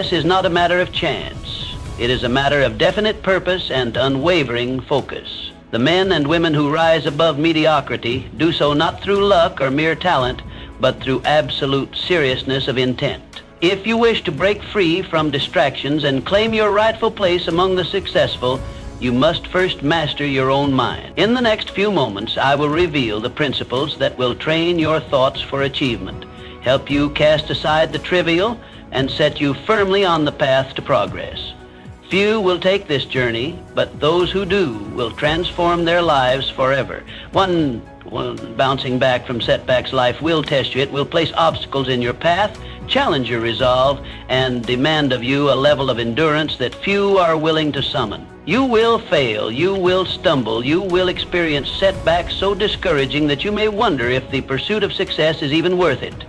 Success is not a matter of chance. It is a matter of definite purpose and unwavering focus. The men and women who rise above mediocrity do so not through luck or mere talent, but through absolute seriousness of intent. If you wish to break free from distractions and claim your rightful place among the successful, you must first master your own mind. In the next few moments, I will reveal the principles that will train your thoughts for achievement, help you cast aside the trivial, and set you firmly on the path to progress. Few will take this journey, but those who do will transform their lives forever. One bouncing back from setbacks life will test you. It will place obstacles in your path, challenge your resolve, and demand of you a level of endurance that few are willing to summon. You will fail, you will stumble, you will experience setbacks so discouraging that you may wonder if the pursuit of success is even worth it.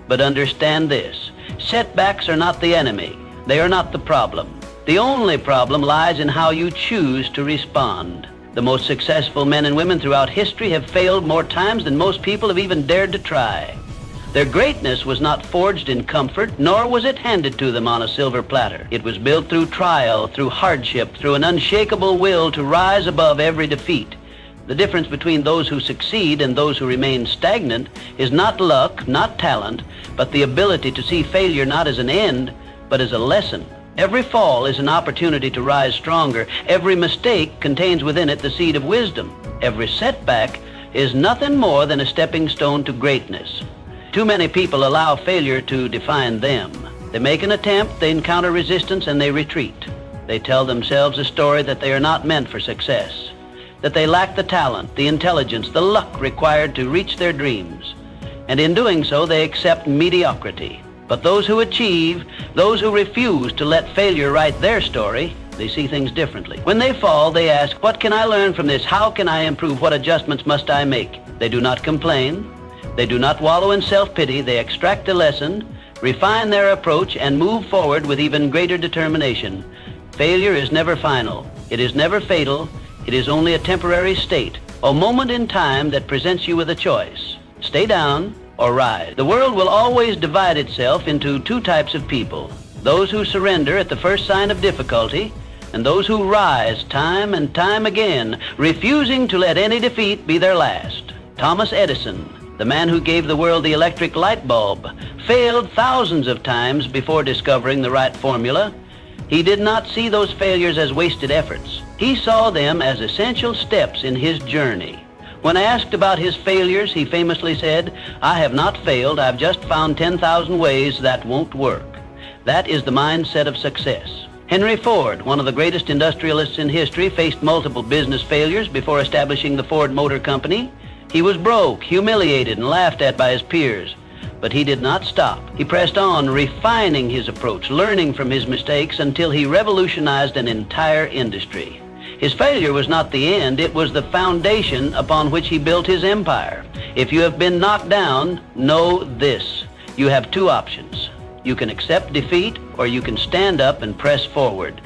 But understand this, setbacks are not the enemy. They are not the problem. The only problem lies in how you choose to respond. The most successful men and women throughout history have failed more times than most people have even dared to try. Their greatness was not forged in comfort, nor was it handed to them on a silver platter. It was built through trial, through hardship, through an unshakable will to rise above every defeat. The difference between those who succeed and those who remain stagnant is not luck, not talent, but the ability to see failure not as an end, but as a lesson. Every fall is an opportunity to rise stronger. Every mistake contains within it the seed of wisdom. Every setback is nothing more than a stepping stone to greatness. Too many people allow failure to define them. They make an attempt, they encounter resistance, and they retreat. They tell themselves a story that they are not meant for success, that they lack the talent, the intelligence, the luck required to reach their dreams. And in doing so, they accept mediocrity. But those who achieve, those who refuse to let failure write their story, they see things differently. When they fall, they ask, what can I learn from this? How can I improve? What adjustments must I make? They do not complain. They do not wallow in self-pity. They extract a lesson, refine their approach, and move forward with even greater determination. Failure is never final. It is never fatal. It is only a temporary state, a moment in time that presents you with a choice. Stay down or rise. The world will always divide itself into two types of people: those who surrender at the first sign of difficulty, and those who rise time and time again, refusing to let any defeat be their last. Thomas Edison, the man who gave the world the electric light bulb, failed thousands of times before discovering the right formula. He did not see those failures as wasted efforts. He saw them as essential steps in his journey. When asked about his failures, he famously said, "I have not failed, I've just found 10,000 ways that won't work." That is the mindset of success. Henry Ford, one of the greatest industrialists in history, faced multiple business failures before establishing the Ford Motor Company. He was broke, humiliated, and laughed at by his peers. But he did not stop. He pressed on, refining his approach, learning from his mistakes until he revolutionized an entire industry. His failure was not the end, it was the foundation upon which he built his empire. If you have been knocked down, know this: you have two options. You can accept defeat, or you can stand up and press forward.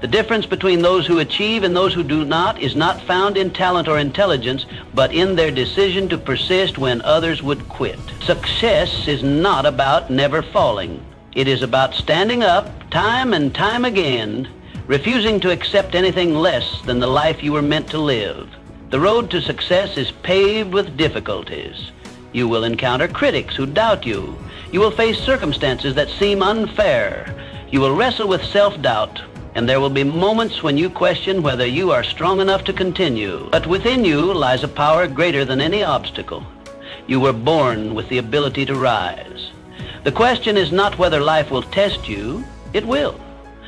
The difference between those who achieve and those who do not is not found in talent or intelligence, but in their decision to persist when others would quit. Success is not about never falling. It is about standing up time and time again, refusing to accept anything less than the life you were meant to live. The road to success is paved with difficulties. You will encounter critics who doubt you. You will face circumstances that seem unfair. You will wrestle with self-doubt, and there will be moments when you question whether you are strong enough to continue. But within you lies a power greater than any obstacle. You were born with the ability to rise. The question is not whether life will test you. It will.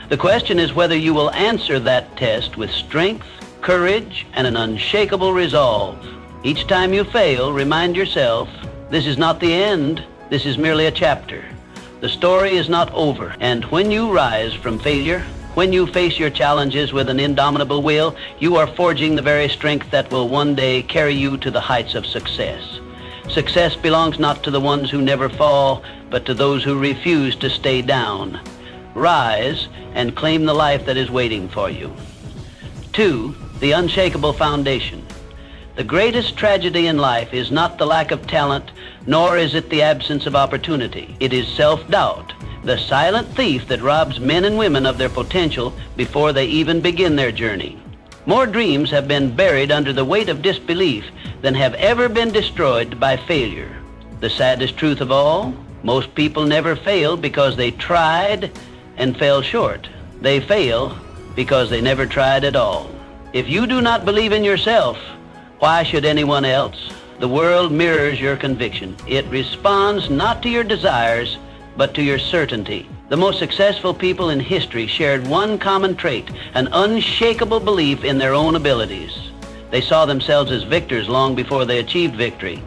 The question is whether you will answer that test with strength, courage, and an unshakable resolve. Each time you fail, remind yourself, this is not the end. This is merely a chapter. The story is not over. And when you rise from failure, when you face your challenges with an indomitable will, you are forging the very strength that will one day carry you to the heights of success. Success belongs not to the ones who never fall, but to those who refuse to stay down. Rise and claim the life that is waiting for you. 2, the unshakable foundation. The greatest tragedy in life is not the lack of talent, nor is it the absence of opportunity. It is self-doubt, the silent thief that robs men and women of their potential before they even begin their journey. More dreams have been buried under the weight of disbelief than have ever been destroyed by failure. The saddest truth of all, most people never fail because they tried and fell short. They fail because they never tried at all. If you do not believe in yourself, why should anyone else? The world mirrors your conviction. It responds not to your desires, but to your certainty. The most successful people in history shared one common trait, an unshakable belief in their own abilities. They saw themselves as victors long before they achieved victory.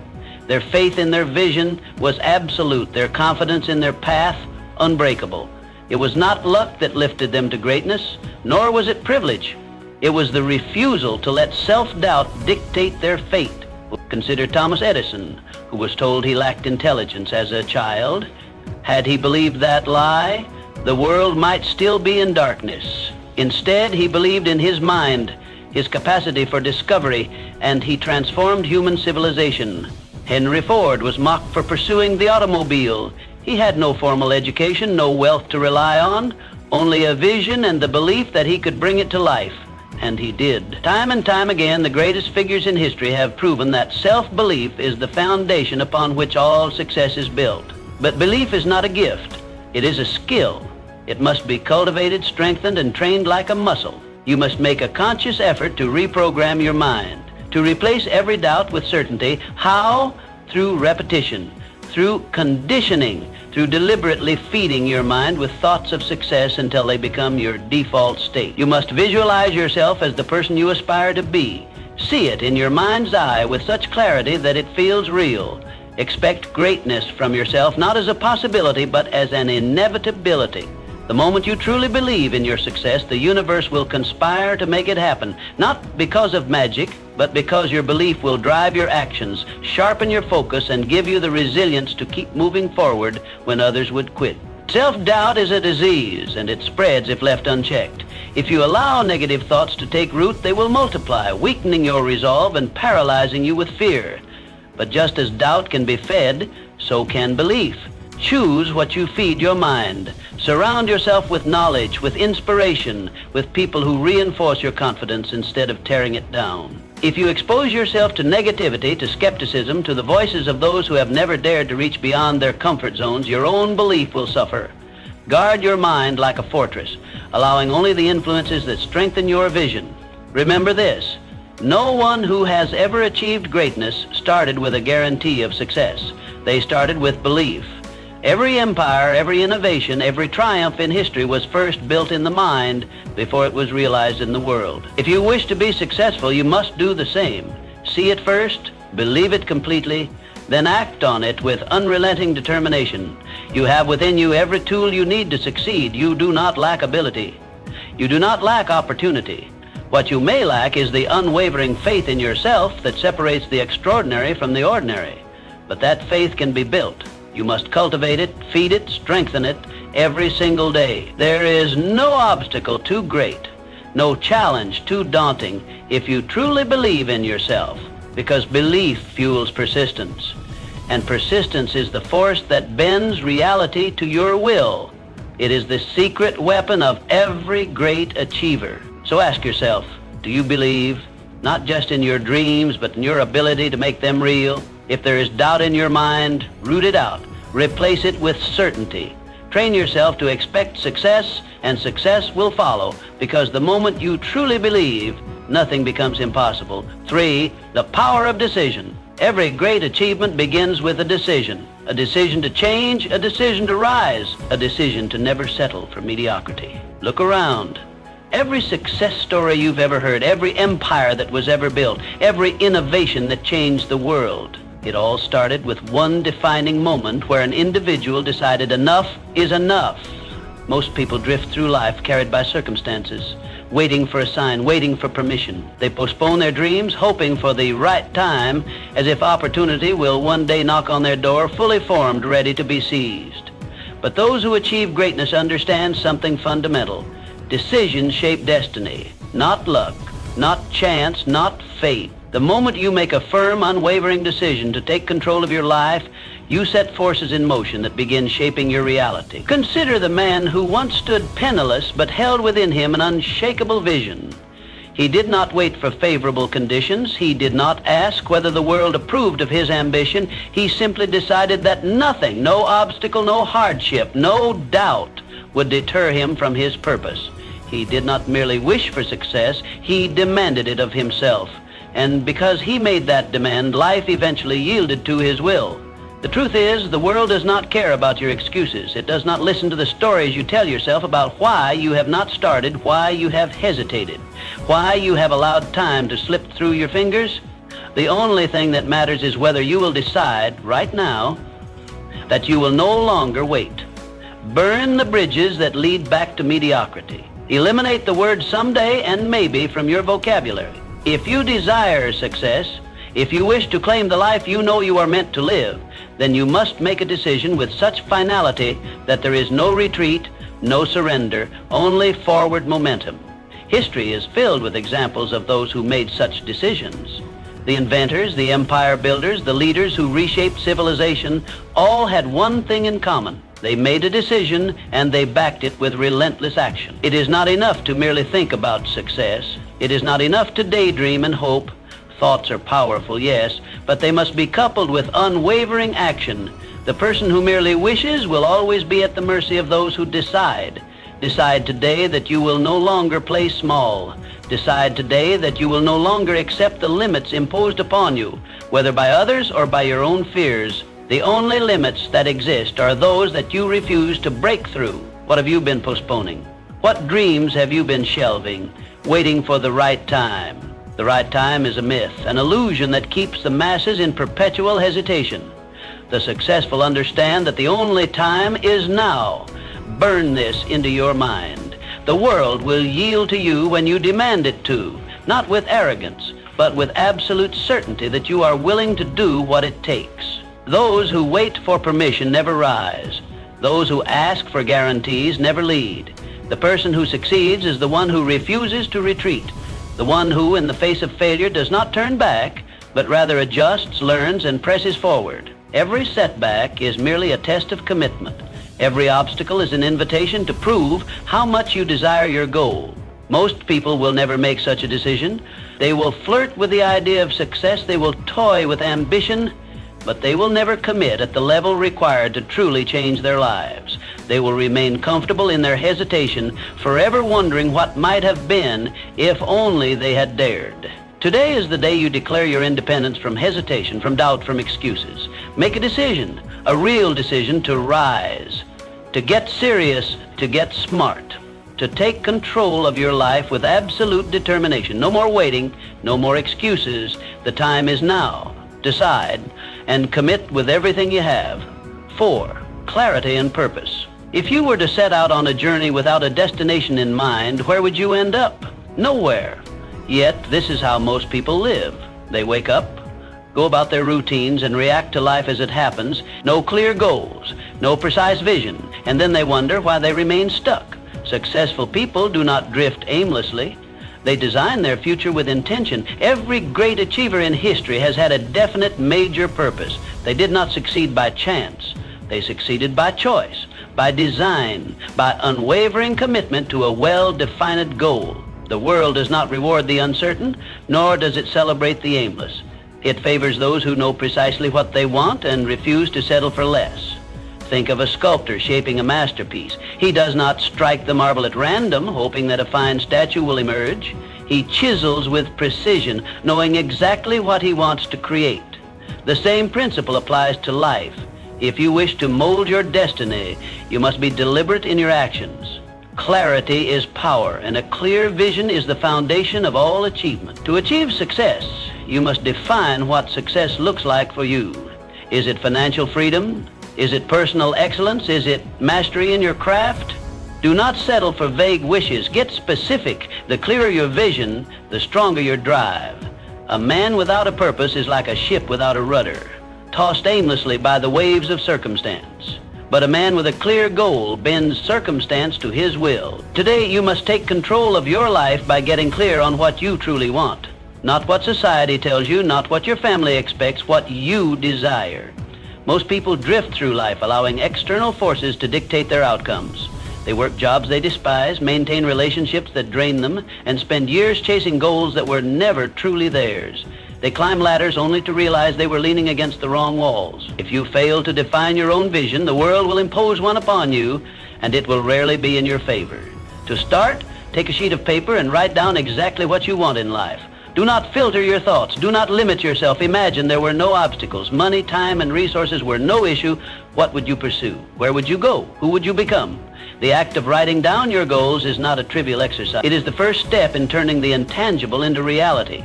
Their faith in their vision was absolute, their confidence in their path unbreakable. It was not luck that lifted them to greatness, nor was it privilege. It was the refusal to let self-doubt dictate their fate. Consider Thomas Edison, who was told he lacked intelligence as a child. Had he believed that lie, the world might still be in darkness. Instead, he believed in his mind, his capacity for discovery, and he transformed human civilization. Henry Ford was mocked for pursuing the automobile. He had no formal education, no wealth to rely on, only a vision and the belief that he could bring it to life. And he did. Time and time again, the greatest figures in history have proven that self-belief is the foundation upon which all success is built. But belief is not a gift. It is a skill. It must be cultivated, strengthened, and trained like a muscle. You must make a conscious effort to reprogram your mind, to replace every doubt with certainty. How? Through repetition, through conditioning, through deliberately feeding your mind with thoughts of success until they become your default state. You must visualize yourself as the person you aspire to be. See it in your mind's eye with such clarity that it feels real. Expect greatness from yourself, not as a possibility, but as an inevitability. The moment you truly believe in your success, the universe will conspire to make it happen, not because of magic, but because your belief will drive your actions, sharpen your focus, and give you the resilience to keep moving forward when others would quit. Self-doubt is a disease, and it spreads if left unchecked. If you allow negative thoughts to take root, they will multiply, weakening your resolve and paralyzing you with fear. But just as doubt can be fed, so can belief. Choose what you feed your mind. Surround yourself with knowledge, with inspiration, with people who reinforce your confidence instead of tearing it down. If you expose yourself to negativity, to skepticism, to the voices of those who have never dared to reach beyond their comfort zones, your own belief will suffer. Guard your mind like a fortress, allowing only the influences that strengthen your vision. Remember this: no one who has ever achieved greatness started with a guarantee of success. They started with belief. Every empire, every innovation, every triumph in history was first built in the mind before it was realized in the world. If you wish to be successful, you must do the same. See it first, believe it completely, then act on it with unrelenting determination. You have within you every tool you need to succeed. You do not lack ability. You do not lack opportunity. What you may lack is the unwavering faith in yourself that separates the extraordinary from the ordinary. But that faith can be built. You must cultivate it, feed it, strengthen it every single day. There is no obstacle too great, no challenge too daunting if you truly believe in yourself, because belief fuels persistence. And persistence is the force that bends reality to your will. It is the secret weapon of every great achiever. So ask yourself, do you believe, not just in your dreams, but in your ability to make them real? If there is doubt in your mind, root it out. Replace it with certainty. Train yourself to expect success, and success will follow, because the moment you truly believe, nothing becomes impossible. 3, the power of decision. Every great achievement begins with a decision to change, a decision to rise, a decision to never settle for mediocrity. Look around. Every success story you've ever heard, every empire that was ever built, every innovation that changed the world, it all started with one defining moment where an individual decided enough is enough. Most people drift through life carried by circumstances, waiting for a sign, waiting for permission. They postpone their dreams, hoping for the right time, as if opportunity will one day knock on their door, fully formed, ready to be seized. But those who achieve greatness understand something fundamental. Decisions shape destiny, not luck, not chance, not fate. The moment you make a firm, unwavering decision to take control of your life, You set forces in motion that begin shaping your reality. Consider the man who once stood penniless but held within him an unshakable vision. He did not wait for favorable conditions. He did not ask whether the world approved of his ambition. He simply decided that nothing, no obstacle, no hardship, no doubt would deter him from his purpose. He did not merely wish for success, he demanded it of himself. And because he made that demand, life eventually yielded to his will. The truth is, the world does not care about your excuses. It does not listen to the stories you tell yourself about why you have not started, why you have hesitated, why you have allowed time to slip through your fingers. The only thing that matters is whether you will decide right now that you will no longer wait. Burn the bridges that lead back to mediocrity. Eliminate the words someday and maybe from your vocabulary. If you desire success, if you wish to claim the life you know you are meant to live, then you must make a decision with such finality that there is no retreat, no surrender, only forward momentum. History is filled with examples of those who made such decisions. The inventors, the empire builders, the leaders who reshaped civilization, all had one thing in common. They made a decision and they backed it with relentless action. It is not enough to merely think about success. It is not enough to daydream and hope. Thoughts are powerful, yes, but they must be coupled with unwavering action. The person who merely wishes will always be at the mercy of those who decide. Decide today that you will no longer play small. Decide today that you will no longer accept the limits imposed upon you, whether by others or by your own fears. The only limits that exist are those that you refuse to break through. What have you been postponing? What dreams have you been shelving, waiting for the right time? The right time is a myth, an illusion that keeps the masses in perpetual hesitation. The successful understand that the only time is now. Burn this into your mind. The world will yield to you when you demand it to, not with arrogance, but with absolute certainty that you are willing to do what it takes. Those who wait for permission never rise. Those who ask for guarantees never lead. The person who succeeds is the one who refuses to retreat. The one who, in the face of failure, does not turn back, but rather adjusts, learns, and presses forward. Every setback is merely a test of commitment. Every obstacle is an invitation to prove how much you desire your goal. Most people will never make such a decision. They will flirt with the idea of success. They will toy with ambition, but they will never commit at the level required to truly change their lives. They will remain comfortable in their hesitation, forever wondering what might have been if only they had dared. Today is the day you declare your independence from hesitation, from doubt, from excuses. Make a decision, a real decision to rise, to get serious, to get smart, to take control of your life with absolute determination. No more waiting, no more excuses. The time is now. Decide and commit with everything you have. 4. Clarity and purpose. If you were to set out on a journey without a destination in mind, where would you end up? Nowhere. Yet, this is how most people live. They wake up, go about their routines, and react to life as it happens. No clear goals, no precise vision, and then they wonder why they remain stuck. Successful people do not drift aimlessly. They design their future with intention. Every great achiever in history has had a definite major purpose. They did not succeed by chance. They succeeded by choice, by design, by unwavering commitment to a well-defined goal. The world does not reward the uncertain, nor does it celebrate the aimless. It favors those who know precisely what they want and refuse to settle for less. Think of a sculptor shaping a masterpiece. He does not strike the marble at random, hoping that a fine statue will emerge. He chisels with precision, knowing exactly what he wants to create. The same principle applies to life. If you wish to mold your destiny, you must be deliberate in your actions. Clarity is power, and a clear vision is the foundation of all achievement. To achieve success, you must define what success looks like for you. Is it financial freedom? Is it personal excellence? Is it mastery in your craft? Do not settle for vague wishes. Get specific. The clearer your vision, the stronger your drive. A man without a purpose is like a ship without a rudder, tossed aimlessly by the waves of circumstance. But a man with a clear goal bends circumstance to his will. Today, you must take control of your life by getting clear on what you truly want. Not what society tells you, not what your family expects, what you desire. Most people drift through life, allowing external forces to dictate their outcomes. They work jobs they despise, maintain relationships that drain them, and spend years chasing goals that were never truly theirs. They climb ladders only to realize they were leaning against the wrong walls. If you fail to define your own vision, the world will impose one upon you, and it will rarely be in your favor. To start, take a sheet of paper and write down exactly what you want in life. Do not filter your thoughts. Do not limit yourself. Imagine there were no obstacles. Money, time, and resources were no issue. What would you pursue? Where would you go? Who would you become? The act of writing down your goals is not a trivial exercise. It is the first step in turning the intangible into reality.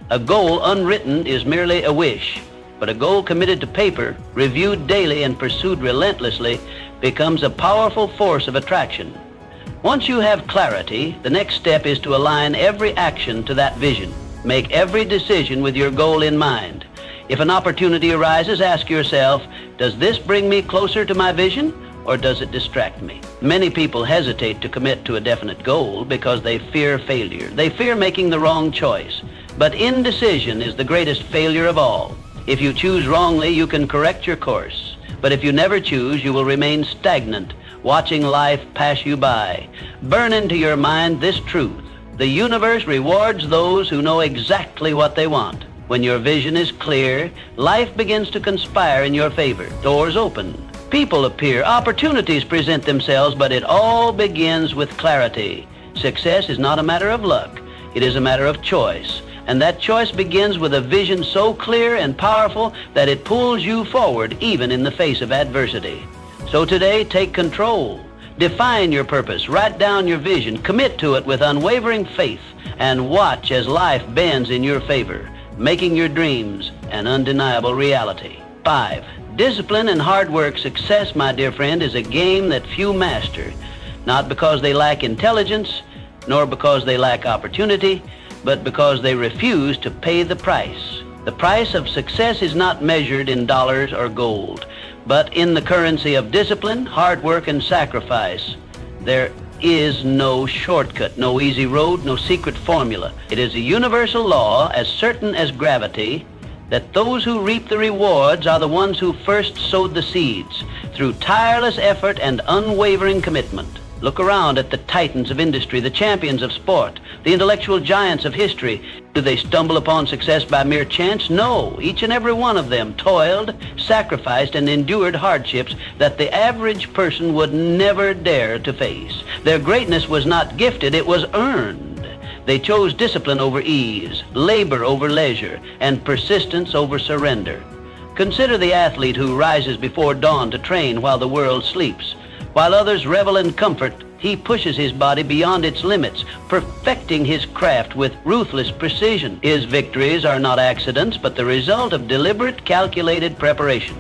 A goal unwritten is merely a wish, but a goal committed to paper, reviewed daily, and pursued relentlessly becomes a powerful force of attraction. Once you have clarity, the next step is to align every action to that vision. Make every decision with your goal in mind. If an opportunity arises, ask yourself, does this bring me closer to my vision, or does it distract me? Many people hesitate to commit to a definite goal because they fear failure. They fear making the wrong choice. But indecision is the greatest failure of all. If you choose wrongly, you can correct your course. But if you never choose, you will remain stagnant, watching life pass you by. Burn into your mind this truth. The universe rewards those who know exactly what they want. When your vision is clear, life begins to conspire in your favor. Doors open. People appear. Opportunities present themselves, but it all begins with clarity. Success is not a matter of luck. It is a matter of choice. And that choice begins with a vision so clear and powerful that it pulls you forward even in the face of adversity. So today, take control. Define your purpose, write down your vision, commit to it with unwavering faith, and watch as life bends in your favor, making your dreams an undeniable reality. 5. Discipline and hard work. Success, my dear friend, is a game that few master, not because they lack intelligence, nor because they lack opportunity, but because they refuse to pay the price. The price of success is not measured in dollars or gold, but in the currency of discipline, hard work, and sacrifice. There is no shortcut, no easy road, no secret formula. It is a universal law, as certain as gravity, that those who reap the rewards are the ones who first sowed the seeds through tireless effort and unwavering commitment. Look around at the titans of industry, the champions of sport, the intellectual giants of history. Do they stumble upon success by mere chance? No. Each and every one of them toiled, sacrificed, and endured hardships that the average person would never dare to face. Their greatness was not gifted, it was earned. They chose discipline over ease, labor over leisure, and persistence over surrender. Consider the athlete who rises before dawn to train while the world sleeps. While others revel in comfort, he pushes his body beyond its limits, perfecting his craft with ruthless precision. His victories are not accidents, but the result of deliberate, calculated preparation.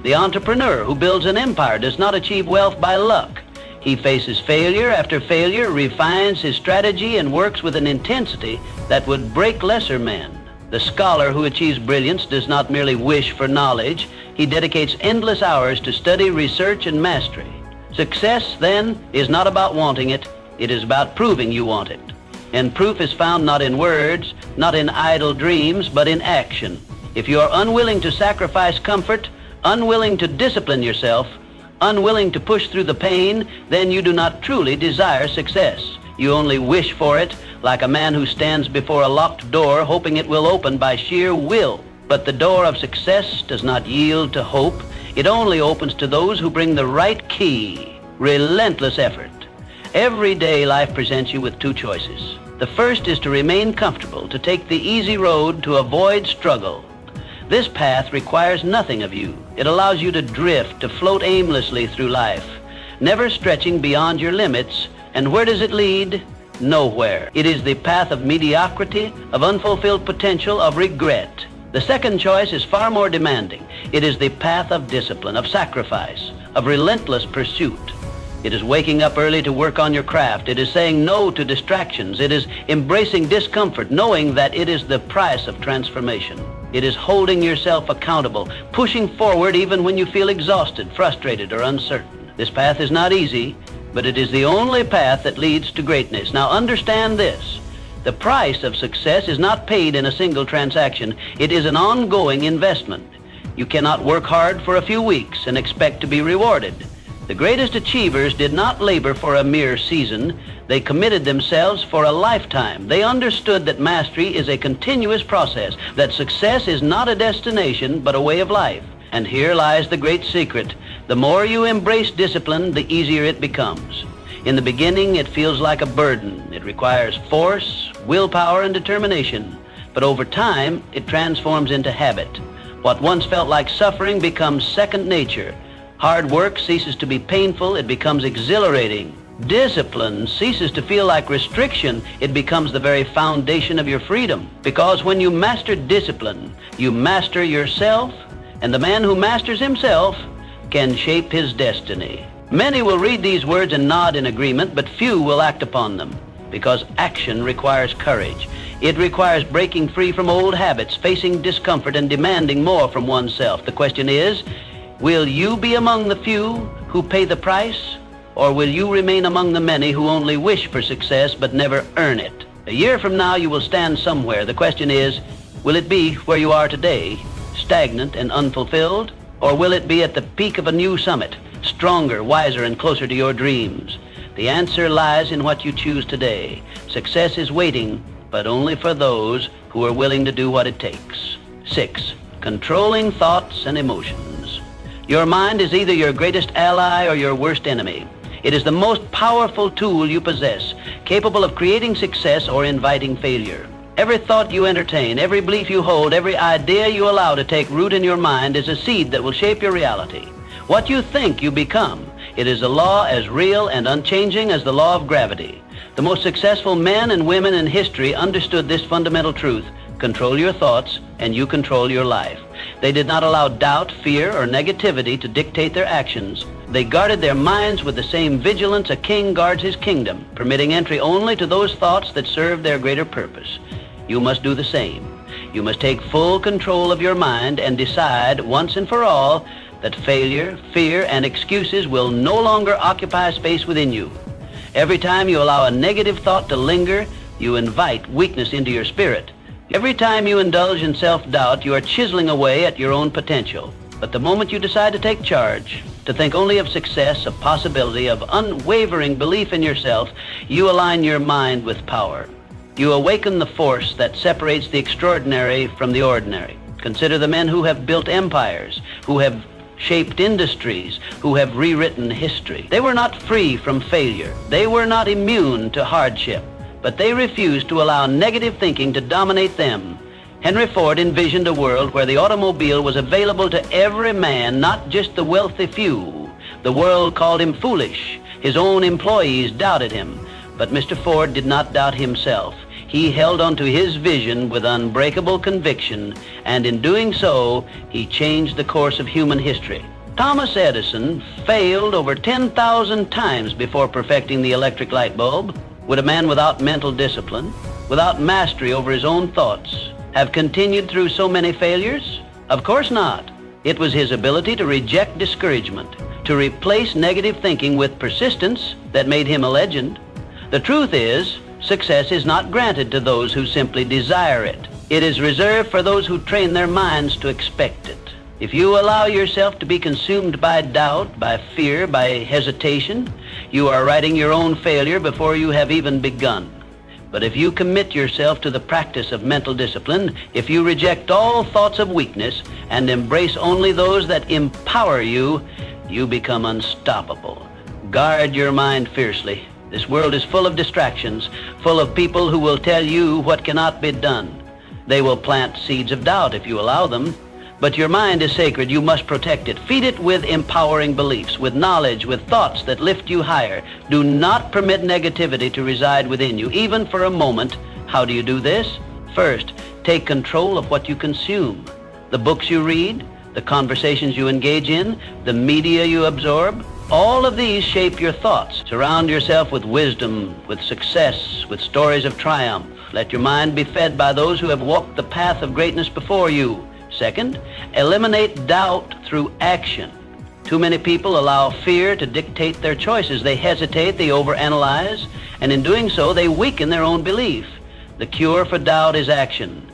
The entrepreneur who builds an empire does not achieve wealth by luck. He faces failure after failure, refines his strategy, and works with an intensity that would break lesser men. The scholar who achieves brilliance does not merely wish for knowledge. He dedicates endless hours to study, research, and mastery. Success, then, is not about wanting it. It is about proving you want it. And proof is found not in words, not in idle dreams, but in action. If you are unwilling to sacrifice comfort, unwilling to discipline yourself, unwilling to push through the pain, then you do not truly desire success. You only wish for it, like a man who stands before a locked door hoping it will open by sheer will. But the door of success does not yield to hope. It only opens to those who bring the right key, relentless effort. Every day life presents you with two choices. The first is to remain comfortable, to take the easy road, to avoid struggle. This path requires nothing of you. It allows you to drift, to float aimlessly through life, never stretching beyond your limits. And where does it lead? Nowhere. It is the path of mediocrity, of unfulfilled potential, of regret. The second choice is far more demanding. It is the path of discipline, of sacrifice, of relentless pursuit. It is waking up early to work on your craft. It is saying no to distractions. It is embracing discomfort, knowing that it is the price of transformation. It is holding yourself accountable, pushing forward even when you feel exhausted, frustrated, or uncertain. This path is not easy, but it is the only path that leads to greatness. Now understand this. The price of success is not paid in a single transaction. It is an ongoing investment. You cannot work hard for a few weeks and expect to be rewarded. The greatest achievers did not labor for a mere season. They committed themselves for a lifetime. They understood that mastery is a continuous process, that success is not a destination, but a way of life. And here lies the great secret. The more you embrace discipline, the easier it becomes. In the beginning, it feels like a burden. It requires force, willpower, and determination. But over time, it transforms into habit. What once felt like suffering becomes second nature. Hard work ceases to be painful. It becomes exhilarating. Discipline ceases to feel like restriction. It becomes the very foundation of your freedom. Because when you master discipline, you master yourself, and the man who masters himself can shape his destiny. Many will read these words and nod in agreement, but few will act upon them, because action requires courage. It requires breaking free from old habits, facing discomfort, and demanding more from oneself. The question is, will you be among the few who pay the price, or will you remain among the many who only wish for success but never earn it? A year from now, you will stand somewhere. The question is, will it be where you are today, stagnant and unfulfilled, or will it be at the peak of a new summit, stronger, wiser, and closer to your dreams? The answer lies in what you choose today. Success is waiting, but only for those who are willing to do what it takes. 6. Controlling thoughts and emotions. Your mind is either your greatest ally or your worst enemy. It is the most powerful tool you possess, capable of creating success or inviting failure. Every thought you entertain, every belief you hold, every idea you allow to take root in your mind is a seed that will shape your reality. What you think, you become. It is a law as real and unchanging as the law of gravity. The most successful men and women in history understood this fundamental truth. Control your thoughts, and you control your life. They did not allow doubt, fear, or negativity to dictate their actions. They guarded their minds with the same vigilance a king guards his kingdom, permitting entry only to those thoughts that serve their greater purpose. You must do the same. You must take full control of your mind and decide once and for all that failure, fear, and excuses will no longer occupy space within you. Every time you allow a negative thought to linger, you invite weakness into your spirit. Every time you indulge in self-doubt, you are chiseling away at your own potential. But the moment you decide to take charge, to think only of success, of possibility, of unwavering belief in yourself, you align your mind with power. You awaken the force that separates the extraordinary from the ordinary. Consider the men who have built empires, who have shaped industries, who have rewritten history. They were not free from failure. They were not immune to hardship, but they refused to allow negative thinking to dominate them. Henry Ford envisioned a world where the automobile was available to every man, not just the wealthy few. The world called him foolish. His own employees doubted him. But Mr. Ford did not doubt himself. He held on to his vision with unbreakable conviction, and in doing so, he changed the course of human history. Thomas Edison failed over 10,000 times before perfecting the electric light bulb. Would a man without mental discipline, without mastery over his own thoughts, have continued through so many failures? Of course not. It was his ability to reject discouragement, to replace negative thinking with persistence that made him a legend. The truth is, success is not granted to those who simply desire it. It is reserved for those who train their minds to expect it. If you allow yourself to be consumed by doubt, by fear, by hesitation, you are writing your own failure before you have even begun. But if you commit yourself to the practice of mental discipline, if you reject all thoughts of weakness and embrace only those that empower you, you become unstoppable. Guard your mind fiercely. This world is full of distractions, full of people who will tell you what cannot be done. They will plant seeds of doubt if you allow them. But your mind is sacred. You must protect it. Feed it with empowering beliefs, with knowledge, with thoughts that lift you higher. Do not permit negativity to reside within you, even for a moment. How do you do this? First, take control of what you consume. The books you read, the conversations you engage in, the media you absorb. All of these shape your thoughts. Surround yourself with wisdom, with success, with stories of triumph. Let your mind be fed by those who have walked the path of greatness before you. Second, eliminate doubt through action. Too many people allow fear to dictate their choices. They hesitate, they overanalyze, and in doing so, they weaken their own belief. The cure for doubt is action.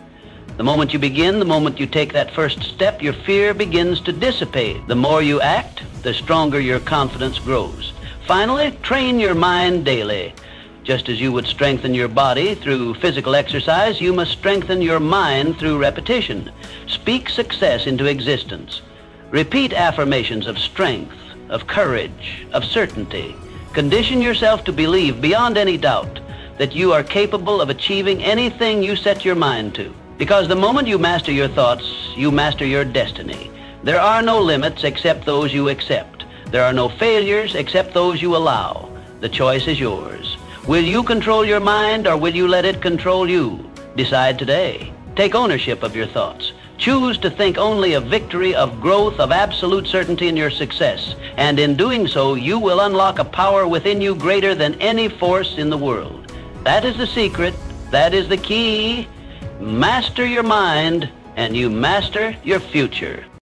The moment you begin, the moment you take that first step, your fear begins to dissipate. The more you act, the stronger your confidence grows. Finally, train your mind daily. Just as you would strengthen your body through physical exercise, you must strengthen your mind through repetition. Speak success into existence. Repeat affirmations of strength, of courage, of certainty. Condition yourself to believe beyond any doubt that you are capable of achieving anything you set your mind to. Because the moment you master your thoughts, you master your destiny. There are no limits except those you accept. There are no failures except those you allow. The choice is yours. Will you control your mind or will you let it control you? Decide today. Take ownership of your thoughts. Choose to think only of victory, of growth, of absolute certainty in your success. And in doing so, you will unlock a power within you greater than any force in the world. That is the secret. That is the key. Master your mind, and you master your future.